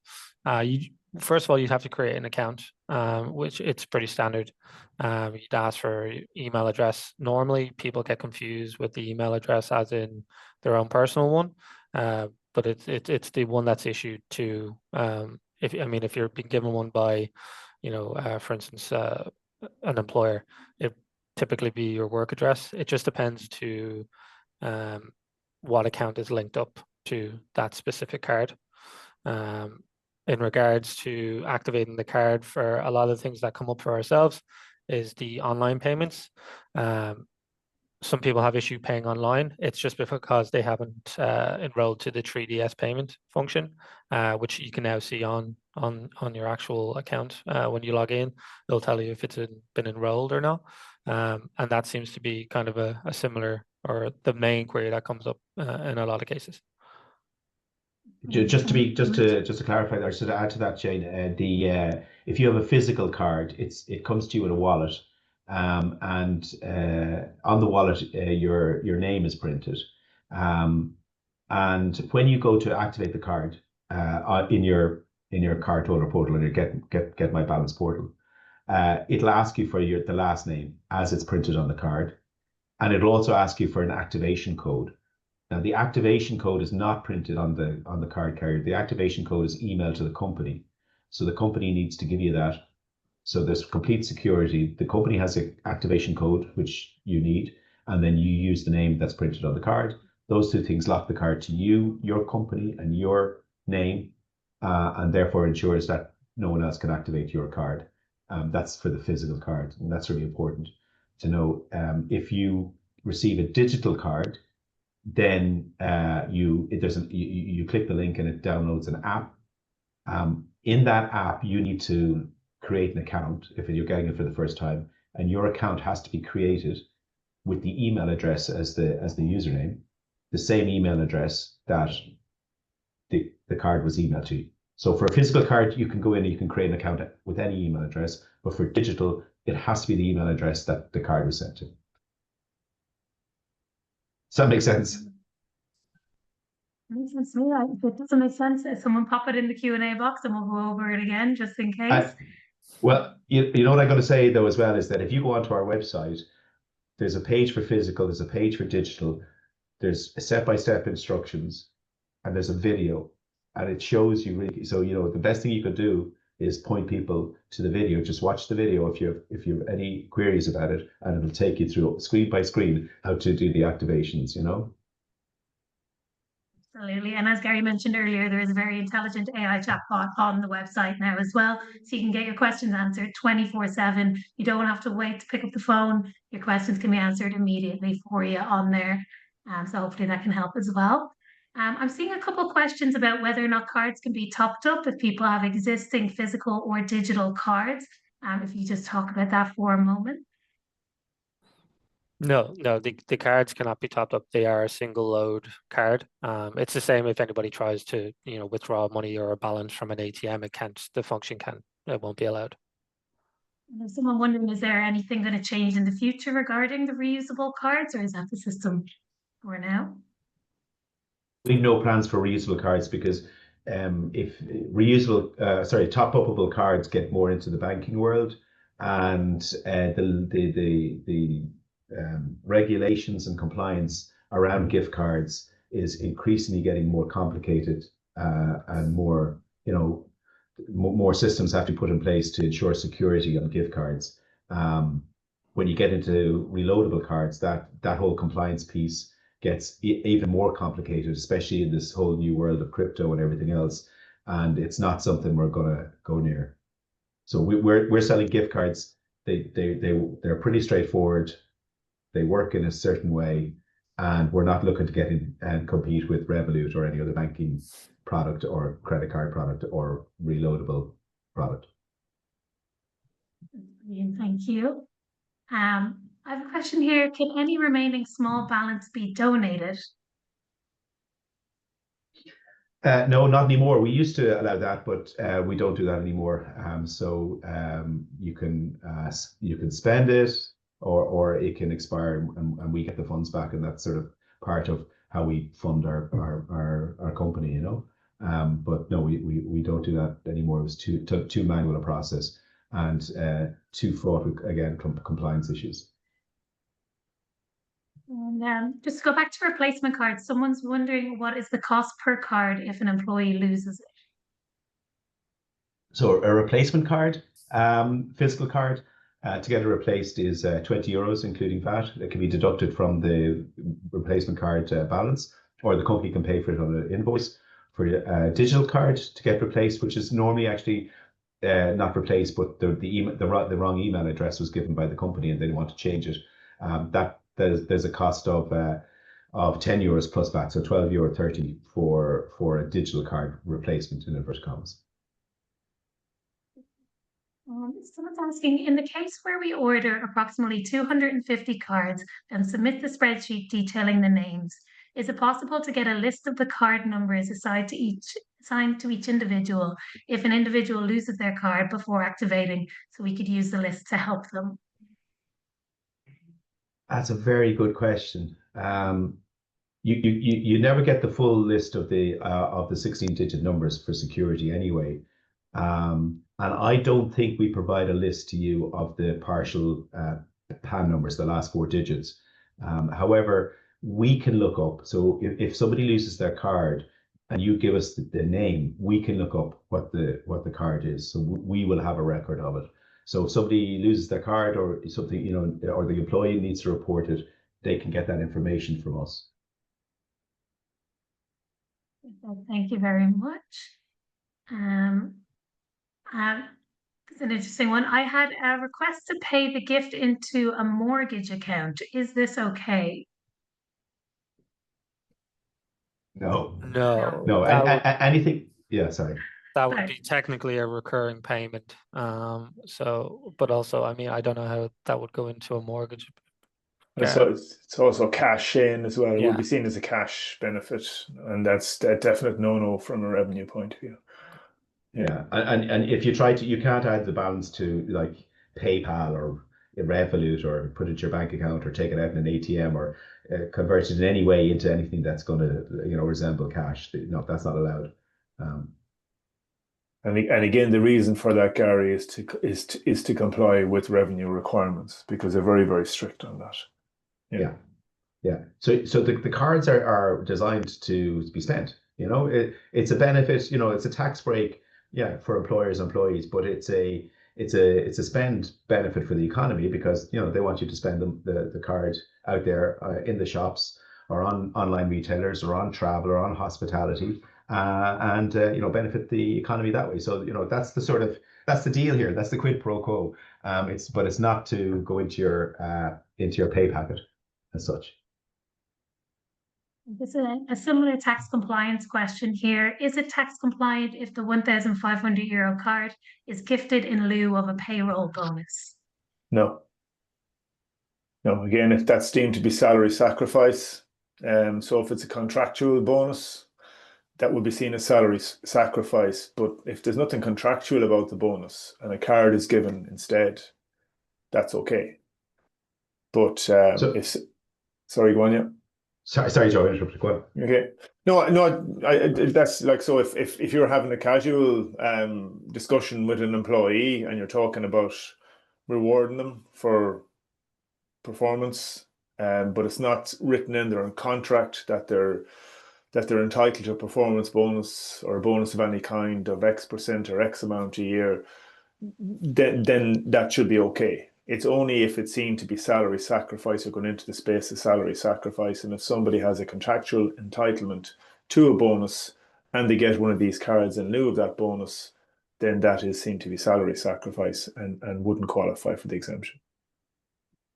Speaker 4: First of all, you'd have to create an account, which it's pretty standard. You'd ask for your email address. Normally, people get confused with the email address as in their own personal one, but it's the one that's issued to. If you're being given one by, for instance, an employer, it typically be your work address. It just depends to what account is linked up to that specific card. In regards to activating the card, for a lot of things that come up for ourselves is the online payments. Some people have issue paying online. It's just because they haven't enrolled to the 3DS payment function, which you can now see on your actual account. When you log in, it'll tell you if it's been enrolled or not. And that seems to be kind of a similar, or the main query that comes up in a lot of cases.
Speaker 2: Just to clarify there, so to add to that, Jane, if you have a physical card, it comes to you in a wallet, and on the wallet your name is printed, and when you go to activate the card in your cardholder portal, and your get my balance portal, it'll ask you for the last name as it's printed on the card, and it'll also ask you for an activation code. Now, the activation code is not printed on the card carrier. The activation code is emailed to the company. So the company needs to give you that. So there's complete security. The company has an activation code, which you need, and then you use the name that's printed on the card. Those two things lock the card to you, your company, and your name, and therefore ensures that no one else can activate your card. That's for the physical card, and that's really important to know. If you receive a digital card, then you click the link and it downloads an app. In that app, you need to create an account if you're getting it for the first time, and your account has to be created with the email address as the username, the same email address that the card was emailed to you. So for a physical card, you can go in and you can create an account with any email address, but for digital, it has to be the email address that the card was sent to. Does that make sense?
Speaker 1: Makes sense to me. If it doesn't make sense, someone pop it in the Q&A box and we'll go over it again just in case.
Speaker 2: Well, you know what I'm going to say though as well is that if you go onto our website, there's a page for physical, there's a page for digital, there's step-by-step instructions, and there's a video, and it shows you really. So the best thing you could do is point people to the video. Just watch the video if you have any queries about it, and it'll take you through screen by screen how to do the activations.
Speaker 1: Absolutely. And as Gary mentioned earlier, there is a very intelligent AI chatbot on the website now as well. So you can get your questions answered 24/7. You don't have to wait to pick up the phone. Your questions can be answered immediately for you on there. So hopefully that can help as well. I'm seeing a couple of questions about whether or not cards can be topped up if people have existing physical or digital cards. If you just talk about that for a moment.
Speaker 4: No, the cards cannot be topped up. They are a single load card. It's the same if anybody tries to, withdraw money or a balance from an ATM, it won't be allowed.
Speaker 1: And there's someone wondering, is there anything going to change in the future regarding the reusable cards, or is that the system for now?
Speaker 2: We've no plans for reusable cards because if top-upable cards get more into the banking world, and the regulations and compliance around gift cards is increasingly getting more complicated, and more, more systems have to be put in place to ensure security on gift cards. When you get into reloadable cards, that whole compliance piece gets even more complicated, especially in this whole new world of crypto and everything else. And it's not something we're gonna go near. So we're selling gift cards. They're pretty straightforward. They work in a certain way, and we're not looking to get in and compete with Revolut or any other banking product or credit card product or reloadable product.
Speaker 1: Thank you. I have a question here. Can any remaining small balance be donated?
Speaker 2: No, not anymore. We used to allow that, but we don't do that anymore. You can spend it, or it can expire, and we get the funds back, and that's sort of part of how we fund our company, But no, we don't do that anymore. It was too manual a process, and too fraught with, again, compliance issues.
Speaker 1: And just to go back to replacement cards, someone's wondering, what is the cost per card if an employee loses it?
Speaker 2: So a replacement card, physical card, to get it replaced is €20, including VAT. It can be deducted from the replacement card balance, or the company can pay for it on an invoice. For a digital card to get replaced, which is normally actually not replaced, but the wrong email address was given by the company and they want to change it. There's a cost of €10 plus VAT, so €12.30 for a digital card replacement, in inverted commas.
Speaker 1: Someone's asking, in the case where we order approximately 250 cards and submit the spreadsheet detailing the names, is it possible to get a list of the card numbers assigned to each individual if an individual loses their card before activating, so we could use the list to help them?
Speaker 2: That's a very good question. You never get the full list of the 16-digit numbers for security anyway. And I don't think we provide a list to you of the partial PAN numbers, the last 4 digits. However, we can look up. So if somebody loses their card and you give us the name, we can look up what the card is. So we will have a record of it. So if somebody loses their card or something, or the employee needs to report it, they can get that information from us.
Speaker 1: Thank you very much. It's an interesting one. I had a request to pay the gift into a mortgage account. Is this okay?
Speaker 2: No.
Speaker 4: No.
Speaker 2: Anything. Yeah, sorry.
Speaker 4: That would be technically a recurring payment. But also, I mean, I don't know how that would go into a mortgage.
Speaker 3: So it's also cash in as well. It
Speaker 4: Yeah.
Speaker 3: would be seen as a cash benefit, and that's a definite no-no from a revenue point of view.
Speaker 2: Yeah, and if you try to, you can't add the balance to like PayPal or Revolut, or put it in your bank account, or take it out in an ATM, or convert it in any way into anything that's going to, resemble cash. No, that's not allowed.
Speaker 3: And again, the reason for that, Gary, is to comply with revenue requirements, because they're very, very strict on that.
Speaker 2: Yeah. So the cards are designed to be spent. It's a benefit. It's a tax break. Yeah, for employers and employees, but it's a spend benefit for the economy, because they want you to spend the card out there in the shops, or on online retailers, or on travel, or on hospitality, and benefit the economy that way. So that's the deal here. That's the quid pro quo. But it's not to go into your pay packet as such.
Speaker 1: This is a similar tax compliance question here. Is it tax compliant if the €1,500 card is gifted in lieu of a payroll bonus?
Speaker 3: No. Now, again, if that's deemed to be salary sacrifice, so if it's a contractual bonus, that would be seen as salary sacrifice. But if there's nothing contractual about the bonus and a card is given instead, that's okay. But sorry, go on, yeah.
Speaker 2: Sorry, Joe, I interrupted. Go on.
Speaker 3: Okay. No, that's like, so if you're having a casual discussion with an employee and you're talking about rewarding them for performance, but it's not written in their contract that they're entitled to a performance bonus or a bonus of any kind of X% or X amount a year, then that should be okay. It's only if it's seen to be salary sacrifice or going into the space of salary sacrifice, and if somebody has a contractual entitlement to a bonus and they get one of these cards in lieu of that bonus, then that is seen to be salary sacrifice and wouldn't qualify for the exemption.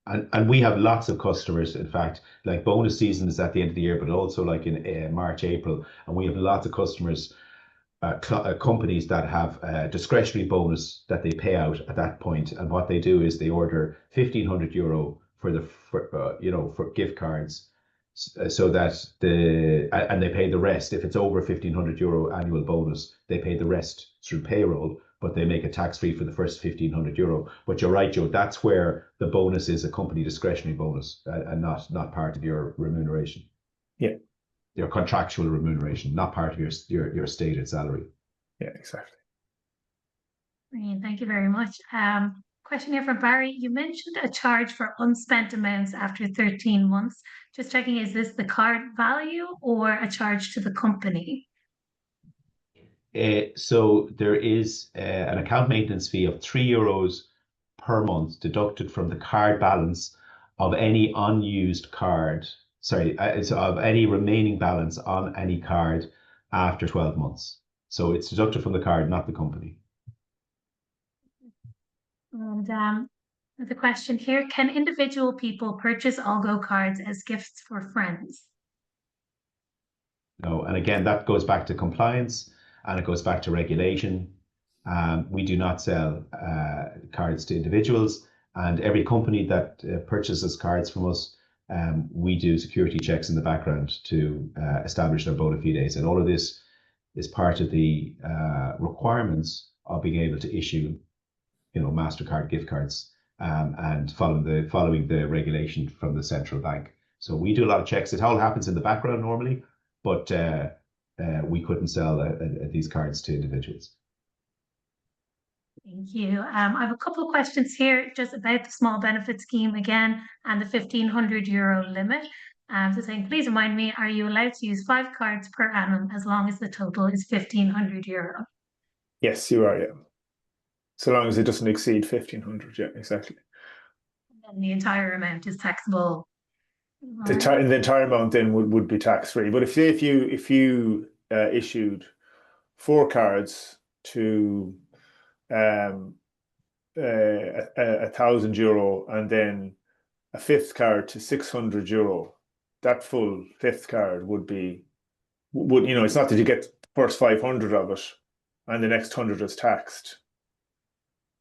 Speaker 2: And we have lots of customers, in fact, like bonus season is at the end of the year, but also like in March, April, and we have lots of customers, companies that have a discretionary bonus that they pay out at that point. And what they do is they order €1,500 for gift cards, so that and they pay the rest. If it's over €1,500 annual bonus, they pay the rest through payroll, but they make it tax-free for the first €1,500. But you're right, Joe, that's where the bonus is a company discretionary bonus and not part of your remuneration.
Speaker 3: Yeah.
Speaker 2: Your contractual remuneration, not part of your stated salary.
Speaker 3: Yeah, exactly.
Speaker 1: Brilliant. Thank you very much. Question here from Barry. You mentioned a charge for unspent amounts after 13 months. Just checking, is this the card value or a charge to the company?
Speaker 2: So there is an account maintenance fee of €3 per month deducted from the card balance of any unused card. Sorry, so of any remaining balance on any card after 12 months. So it's deducted from the card, not the company.
Speaker 1: And the question here, can individual people purchase AllGo cards as gifts for friends?
Speaker 2: No, and again, that goes back to compliance and it goes back to regulation. We do not sell cards to individuals, and every company that purchases cards from us, we do security checks in the background to establish their bona fides, and all of this is part of the requirements of being able to issue, Mastercard gift cards, and following the regulation from the central bank. So we do a lot of checks. It all happens in the background normally, but we couldn't sell these cards to individuals.
Speaker 1: Thank you. I have a couple of questions here just about the small benefit scheme again and the €1,500 limit. So saying, please remind me, are you allowed to use 5 cards per annum as long as the total is €1,500?
Speaker 3: Yes, you are, yeah. So long as it doesn't exceed 1,500, yeah, exactly.
Speaker 1: And the entire amount is taxable.
Speaker 3: The entire amount then would be tax-free. But if you issued 4 cards to €1,000 and then a 5th card to €600, that full 5th card would it's not that you get the first 500 of it and the next 100 is taxed.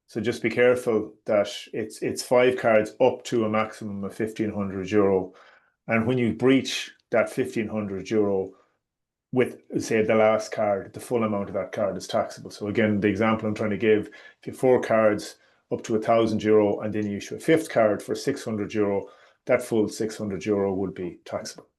Speaker 3: So just be careful that it's 5 cards up to a maximum of €1,500, and when you breach that €1,500 with, say, the last card, the full amount of that card is taxable. So again, the example I'm trying to give, if you have 4 cards up to €1,000 and then you issue a 5th card for €600, that full €600 would be taxable.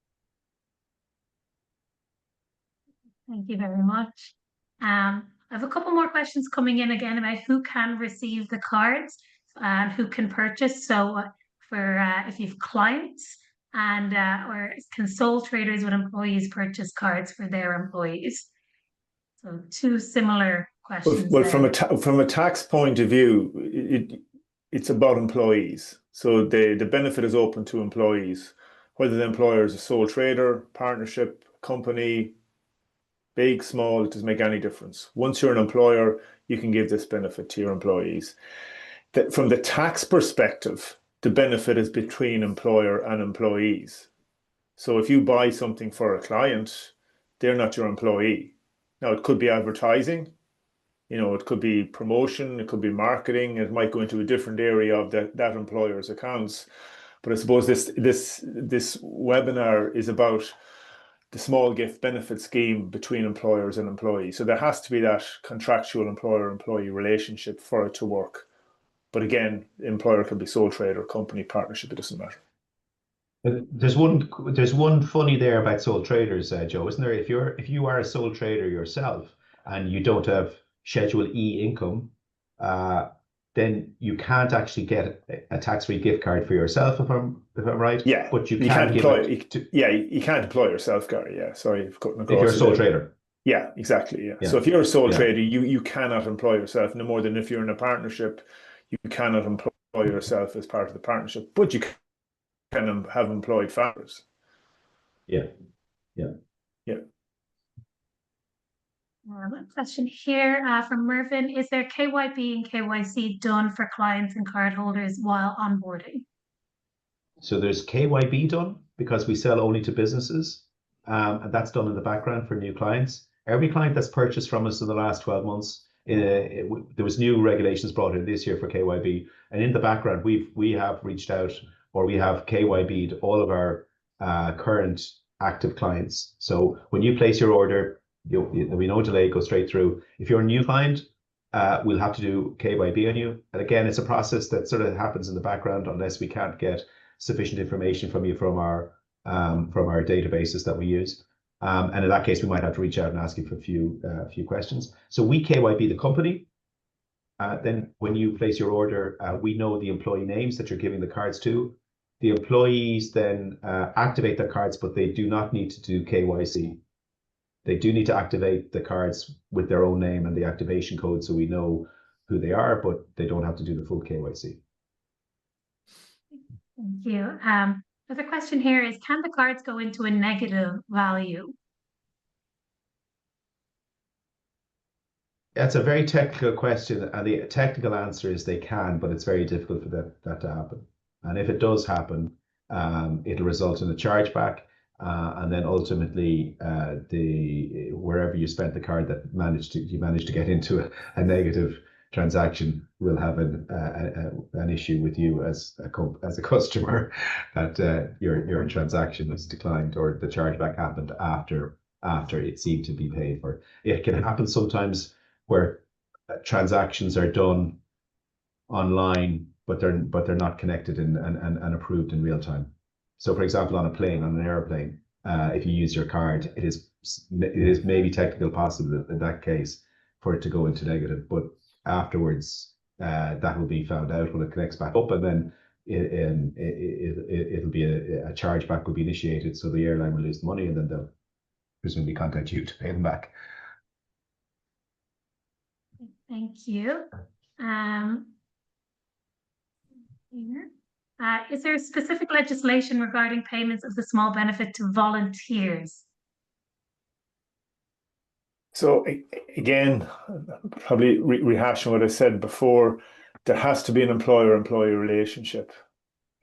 Speaker 1: Thank you very much. I have a couple more questions coming in again about who can receive the cards and who can purchase. So for if you have clients and or can sole traders with employees purchase cards for their employees? So 2 similar questions.
Speaker 3: Well, from a tax point of view, it's about employees. So the benefit is open to employees, whether the employer is a sole trader, partnership, company, big, small, it doesn't make any difference. Once you're an employer, you can give this benefit to your employees. From the tax perspective, the benefit is between employer and employees. So if you buy something for a client, they're not your employee. Now, it could be advertising, it could be promotion, it could be marketing, it might go into a different area of that employer's accounts. But I suppose this webinar is about the small gift benefit scheme between employers and employees. So there has to be that contractual employer-employee relationship for it to work. But again, employer can be sole trader, company, partnership, it doesn't matter.
Speaker 2: There's one funny there about sole traders, Joe, isn't there? If you are a sole trader yourself and you don't have Schedule E income, then you can't actually get a tax-free gift card for yourself, if I'm right.
Speaker 3: Yeah,
Speaker 2: but you
Speaker 3: can't
Speaker 2: give
Speaker 3: employ.
Speaker 2: it
Speaker 3: You can't employ yourself, Gary. Yeah, sorry, I've cutting across.
Speaker 2: if you're a sole trader.
Speaker 3: Yeah, exactly. Yeah.
Speaker 2: Yeah.
Speaker 3: So if you're a sole trader, you cannot employ yourself no more than if you're in a partnership. You cannot employ yourself as part of the partnership, but you can have employed founders.
Speaker 2: Yeah.
Speaker 1: A question here from Mervyn. Is there KYB and KYC done for clients and cardholders while onboarding?
Speaker 2: So there's KYB done because we sell only to businesses, and that's done in the background for new clients. Every client that's purchased from us in the last 12 months, there was new regulations brought in this year for KYB, and in the background we have reached out, or we have KYB'd all of our current active clients. So when you place your order, there'll be no delay, go straight through. If you're a new client, we'll have to do KYB on you. And again, it's a process that sort of happens in the background unless we can't get sufficient information from you from our databases that we use. And in that case, we might have to reach out and ask you for a few questions. So we KYB the company. Then when you place your order, we know the employee names that you're giving the cards to. The employees then activate their cards, but they do not need to do KYC. They do need to activate the cards with their own name and the activation code so we know who they are, but they don't have to do the full KYC.
Speaker 1: Thank you. The question here is, can the cards go into a negative value?
Speaker 2: That's a very technical question, and the technical answer is they can, but it's very difficult for that to happen. And if it does happen, it'll result in a chargeback. And then ultimately, wherever you spent the card that you managed to get into a negative transaction will have an issue with you as a customer that your transaction was declined or the chargeback happened after it seemed to be paid for. It can happen sometimes where transactions are done online, but they're not connected and approved in real time. So, for example, on an airplane, if you use your card, it is maybe technically possible in that case for it to go into negative, but afterwards that will be found out when it connects back up, and then it'll be a chargeback will be initiated, so the airline will lose the money, and then they'll presumably contact you to pay them back.
Speaker 1: Thank you. Here. Is there specific legislation regarding payments of the small benefit to volunteers?
Speaker 3: So again, probably rehashing what I said before, there has to be an employer-employee relationship.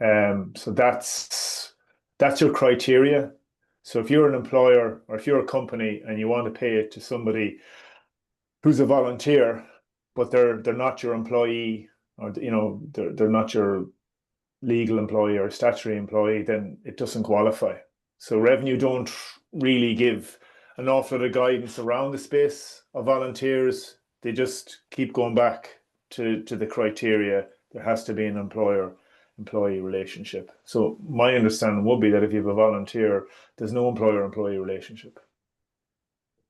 Speaker 3: So that's your criteria. So if you're an employer or if you're a company and you want to pay it to somebody who's a volunteer, but they're not your employee, or they're not your legal employee or statutory employee, then it doesn't qualify. So Revenue don't really give an awful lot of guidance around the space of volunteers. They just keep going back to the criteria. There has to be an employer-employee relationship. So my understanding would be that if you have a volunteer, there's no employer-employee relationship.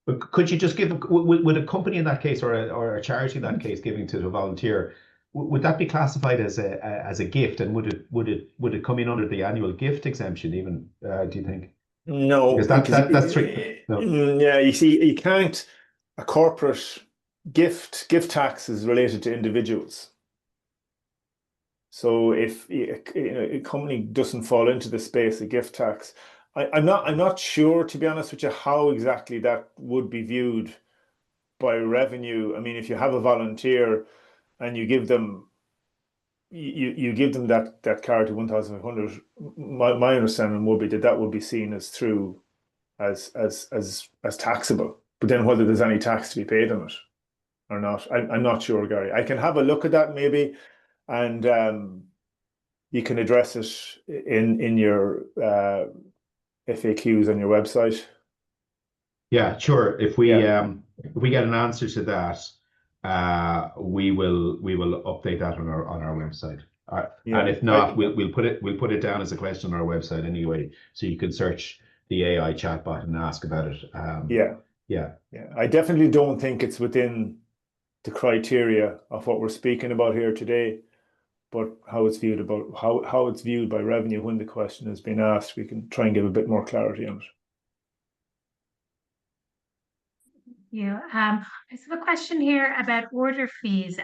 Speaker 2: But could you just would a company in that case, or a charity in that case, giving to the volunteer, would that be classified as a gift, and would it come in under the annual gift exemption even? Do you think?
Speaker 3: No,
Speaker 2: because that's tricky. No.
Speaker 3: Yeah, you see, you can't. A corporate gift tax is related to individuals. So if a company doesn't fall into the space of gift tax, I'm not sure, to be honest with you, how exactly that would be viewed by Revenue. I mean, if you have a volunteer and you give them that card to 1,500, my understanding would be that would be seen as taxable. But then whether there's any tax to be paid on it or not, I'm not sure, Gary. I can have a look at that maybe, and you can address it in your FAQs on your website.
Speaker 2: Yeah, sure. If we
Speaker 3: Yeah.
Speaker 2: if we get an answer to that, we will update that on our website.
Speaker 3: Yeah.
Speaker 2: And if not, we'll put it down as a question on our website anyway, so you can search the AI chatbot and ask about it.
Speaker 3: Yeah.
Speaker 2: Yeah.
Speaker 3: Yeah. I definitely don't think it's within the criteria of what we're speaking about here today, but how it's viewed by revenue when the question has been asked, we can try and give a bit more clarity on it.
Speaker 1: Yeah. I have a question here about order fees.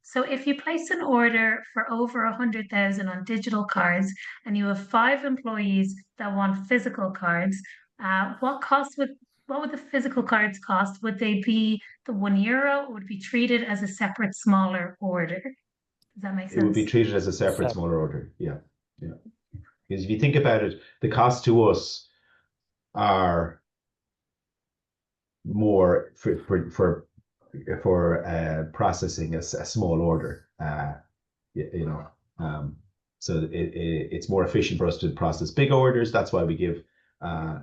Speaker 1: So if you place an order for over 100,000 on digital cards and you have 5 employees that want physical cards, what would the physical cards cost? Would they be the €1 or would it be treated as a separate smaller order? Does that make sense?
Speaker 2: It would be treated as a separate smaller order. Yeah. Yeah. Because if you think about it, the cost to us are more for processing a small order. So it's more efficient for us to process big orders. That's why we give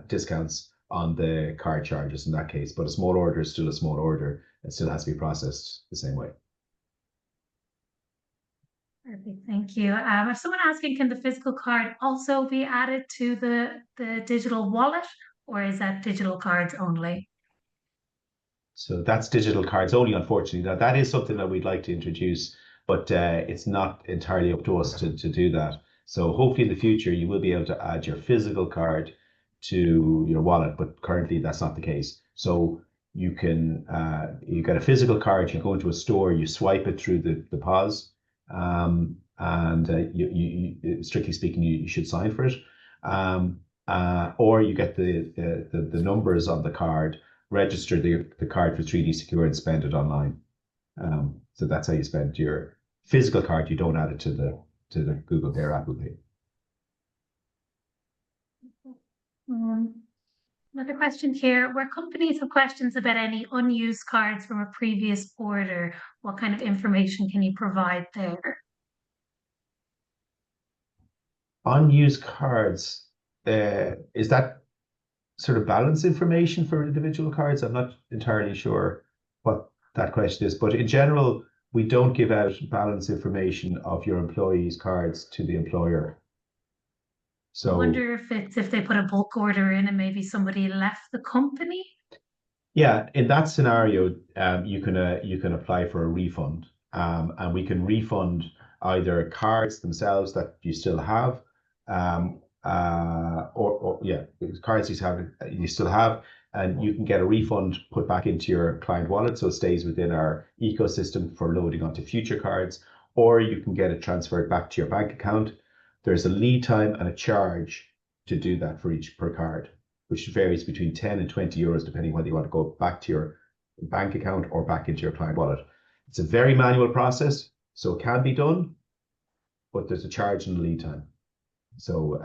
Speaker 2: discounts on the card charges in that case. But a small order is still a small order. It still has to be processed the same way.
Speaker 1: Perfect, thank you. If someone asking, can the physical card also be added to the digital wallet, or is that digital cards only?
Speaker 2: So that's digital cards only, unfortunately. Now, that is something that we'd like to introduce, but it's not entirely up to us to do that. So hopefully in the future, you will be able to add your physical card to your wallet, but currently that's not the case. So you can, you get a physical card, you go into a store, you swipe it through the POS, and you strictly speaking, you should sign for it. Or you get the numbers on the card, register the card for 3D Secure and spend it online. So that's how you spend your physical card. You don't add it to the Google Pay or Apple Pay.
Speaker 1: Another question here, where companies have questions about any unused cards from a previous order, what kind of information can you provide there?
Speaker 2: Unused cards, is that sort of balance information for individual cards? I'm not entirely sure what that question is, but in general, we don't give out balance information of your employees' cards to the employer. So
Speaker 1: I wonder if they put a bulk order in and maybe somebody left the company.
Speaker 2: Yeah, in that scenario, you can apply for a refund, and we can refund either cards themselves that you still have, or cards you still have, and you can get a refund put back into your client wallet, so it stays within our ecosystem for loading onto future cards, or you can get it transferred back to your bank account. There's a lead time and a charge to do that for each per card, which varies between 10 and 20 euros, depending whether you want to go back to your bank account or back into your client wallet. It's a very manual process, so it can be done, but there's a charge and a lead time. So,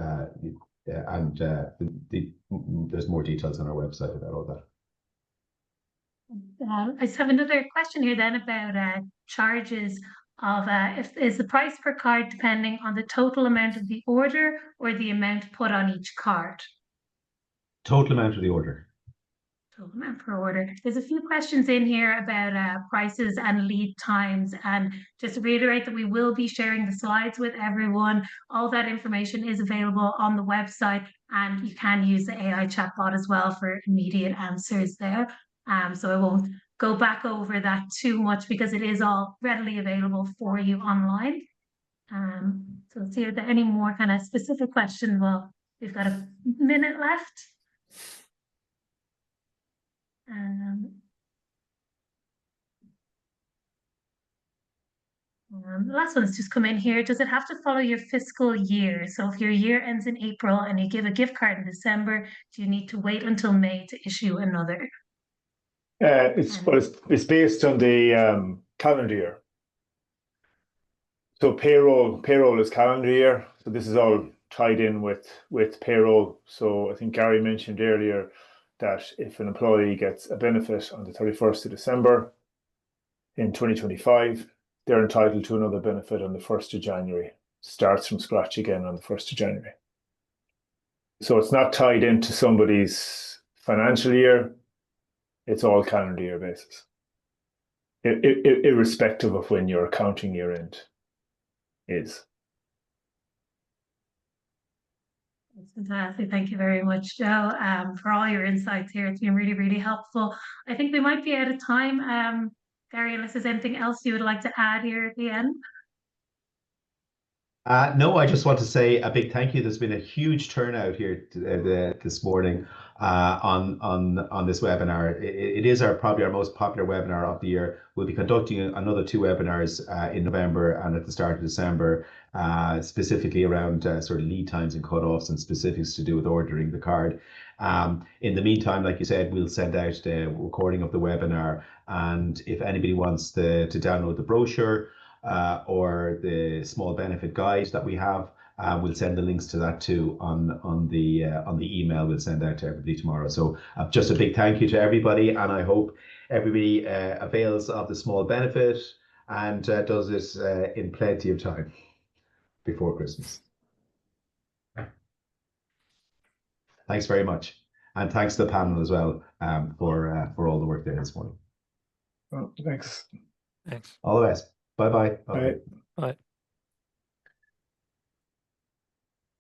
Speaker 2: there's more details on our website about all that.
Speaker 1: I just have another question here then about charges of is the price per card depending on the total amount of the order or the amount put on each card?
Speaker 2: Total amount of the order.
Speaker 1: Total amount per order. There's a few questions in here about prices and lead times, and just to reiterate that we will be sharing the slides with everyone. All that information is available on the website, and you can use the AI chatbot as well for immediate answers there. So I won't go back over that too much because it is all readily available for you online. So let's see if there are any more kind of specific questions. Well, we've got a minute left. The last one's just come in here. Does it have to follow your fiscal year? So if your year ends in April and you give a gift card in December, do you need to wait until May to issue another?
Speaker 3: It's based on the calendar year. So payroll is calendar year. So this is all tied in with payroll. So I think Gary mentioned earlier that if an employee gets a benefit on the 31st of December in 2025, they're entitled to another benefit on the 1st of January starts from scratch again on the 1st of January. So it's not tied into somebody's financial year. It's all calendar year basis, irrespective of when your accounting year end is.
Speaker 1: That's fantastic. Thank you very much, Joe, for all your insights here. It's been really, really helpful. I think we might be out of time. Gary, unless there's anything else you would like to add here at the end?
Speaker 2: No, I just want to say a big thank you. There's been a huge turnout here this morning on this webinar. It is probably our most popular webinar of the year. We'll be conducting another 2 webinars in November and at the start of December, specifically around sort of lead times and cutoffs and specifics to do with ordering the card. In the meantime, like you said, we'll send out the recording of the webinar, and if anybody wants to download the brochure or the small benefit guide that we have, we'll send the links to that too on the email we'll send out to everybody tomorrow. So just a big thank you to everybody, and I hope everybody avails of the small benefit and does this in plenty of time before Christmas. Thanks very much, and thanks to the panel as well for all the work there this morning.
Speaker 3: Oh, thanks.
Speaker 4: Thanks.
Speaker 2: All the best. Bye-bye.
Speaker 3: Bye.
Speaker 4: Bye.